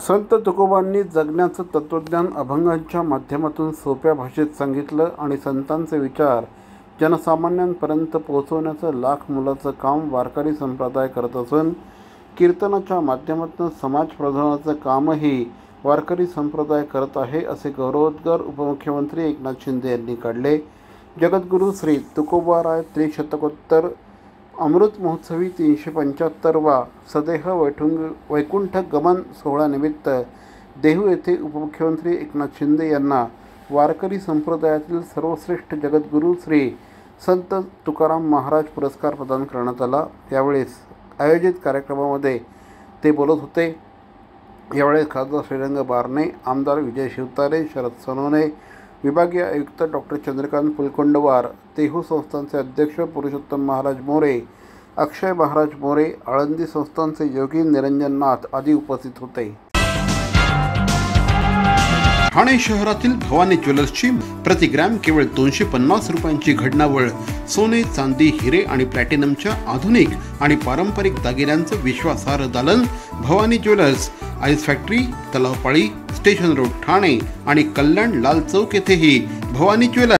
संत तुकोबांनी जगण्याचं तत्त्वज्ञान अभंगांच्या माध्यमातून सोप्या भाषेत सांगितलं आणि संतांचे विचार जनसामान्यांपर्यंत पोहोचवण्याचं लाख मोलाचं काम वारकरी संप्रदाय करत असून कीर्तनाच्या माध्यमातून समाज प्रबोधनाचं कामही वारकरी संप्रदाय करत आहे, असे गौरवोद्गार उपमुख्यमंत्री एकनाथ शिंदे यांनी काढले. जगद्गुरू श्री तुकोबाराय त्रिशतकोत्तर अमृत महोत्सवी 375वा सदेह वैकुंठ गमन सोहळ्यानिमित्त देहू येथे उपमुख्यमंत्री एकनाथ शिंदे यांना वारकरी संप्रदायातील सर्वश्रेष्ठ जगद्गुरू श्री संत तुकाराम महाराज पुरस्कार प्रदान करण्यात आला. यावेळेस आयोजित कार्यक्रमामध्ये ते बोलत होते. यावेळेस खासदार श्रीरंग बारणे, आमदार विजय शिवतारे, शरद सोनवणे, विभागीय आयुक्त डॉक्टर चंद्रकांत फुलकोंडवार, देहू संस्थानचे अध्यक्ष पुरुषोत्तम महाराज मोरे, अक्षय महाराज मोरे, आळंदी संस्थानचे योगी निरंजन नाथ आदी उपस्थित होते. ठाणे शहरातील भवानी ज्वेलर्सची प्रति ग्रॅम केवळ 250 रुपयांची घडणावळ सोने, चांदी, हिरे आणि प्लॅटिनमच्या आधुनिक आणि पारंपरिक दागिन्यांचं विश्वासार्ह दालन Bhavani jewellers, ice factory, Talao Pali, station road, Thane आणि कल्याण लाल चौक येथेही भवानी ज्वेलर्स.